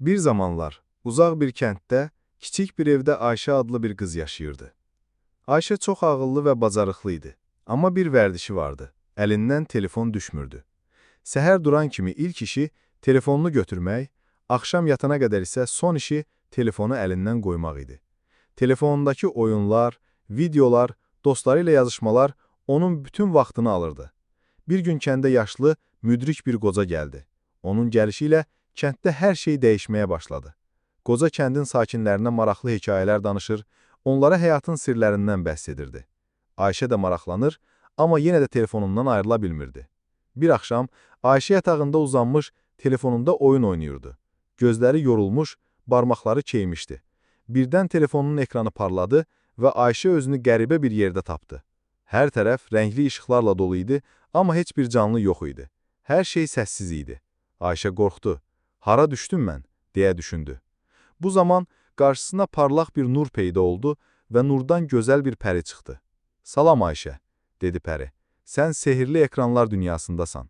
Bir zamanlar uzaq bir kənddə kiçik bir evdə Ayşə adlı bir qız yaşayırdı. Ayşə çox ağıllı və bacarıqlı idi. Amma bir vərdişi vardı. Əlindən telefon düşmürdü. Səhər duran kimi ilk işi telefonunu götürmək, axşam yatana qədər isə son işi telefonu əlindən qoymaq idi. Telefonundakı oyunlar, videolar, dostları ilə yazışmalar onun bütün vaxtını alırdı. Bir gün kəndə yaşlı, müdrik bir qoca gəldi. Onun gəlişi ilə kənddə hər şey dəyişməyə başladı. Qoca kəndin sakinlərinə maraqlı hekayələr danışır, onlara həyatın sirlərindən bəhs edirdi. Ayşə də maraqlanır, amma yenə də telefonundan ayrıla bilmirdi. Bir axşam Ayşə yatağında uzanmış, telefonunda oyun oynayırdı. Gözləri yorulmuş, barmaqları keymişdi. Birdən telefonunun ekranı parladı və Ayşə özünü qəribə bir yerdə tapdı. Hər tərəf rəngli işıqlarla dolu idi, amma heç bir canlı yox idi. Hər şey səssiz idi. Ayşə qorxdu. "Hara düşdüm mən?" deyə düşündü. Bu zaman qarşısına parlaq bir nur peyda oldu və nurdan gözəl bir pəri çıxdı. "Salam Ayşə," dedi pəri. "Sən sehirli ekranlar dünyasındasan.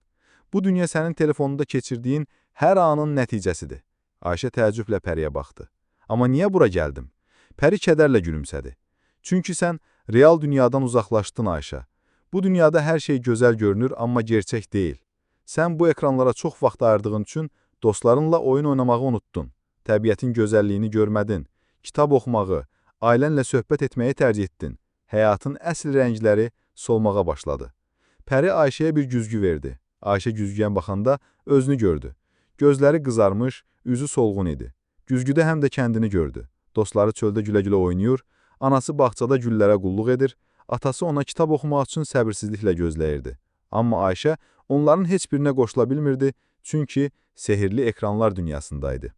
Bu dünya sənin telefonunda keçirdiyin hər anın nəticəsidir." Ayşə təəccüblə pəriyə baxdı. "Amma niyə bura gəldim?" Pəri kədərlə gülümsədi. "Çünki sən real dünyadan uzaqlaşdın Ayşə. Bu dünyada hər şey gözəl görünür, amma gerçək deyil. Sən bu ekranlara çox vaxt ayırdığın üçün dostlarınla oyun oynamağı unutdun. Təbiətin gözəlliyini görmədin. Kitab oxumağı, ailənlə söhbət etməyi tərcih etdin. Həyatın əsl rəngləri solmağa başladı." Pəri Ayşəyə bir güzgü verdi. Ayşə güzgüyə baxanda özünü gördü. Gözləri qızarmış, üzü solğun idi. Güzgüdə həm də kəndini gördü. Dostları çöldə gülə-gülə oynayır, anası bağçada güllərə qulluq edir, atası ona kitab oxumaq üçün səbirsizliklə gözləyirdi. Amma Ayşə onların heç birinə qoşula bilmirdi, çünki sehirli ekranlar dünyasındaydı.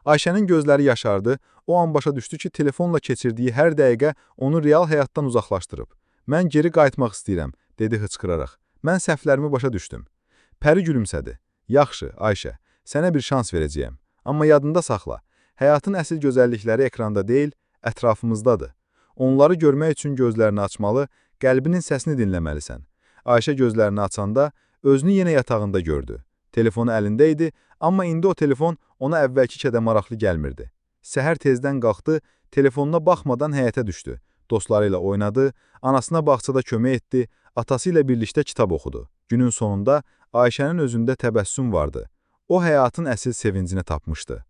Ayşənin gözləri yaşardı, o an başa düşdü ki, telefonla keçirdiyi hər dəqiqə onu real həyatdan uzaqlaşdırıb. "Mən geri qayıtmaq istəyirəm," dedi hıçqıraraq. "Mən səhvlərimi başa düşdüm." Pəri gülümsədi. "Yaxşı, Ayşə, sənə bir şans verəcəyəm. Amma yadında saxla, həyatın əsl gözəllikləri ekranda deyil, ətrafımızdadır. Onları görmək üçün gözlərini açmalı, qəlbinin səsini dinləməlisən." Ayşə gözlərini açanda özünü yenə yatağında gördü. Telefonu əlində idi, amma indi o telefon ona əvvəlki qədər maraqlı gəlmirdi. Səhər tezdən qalxdı, telefonuna baxmadan həyətə düşdü. Dostları ilə oynadı, anasına bağçada kömək etdi, atası ilə birlikdə kitab oxudu. Günün sonunda Ayşənin özündə təbəssüm vardı. O həyatın əsl sevincini tapmışdı.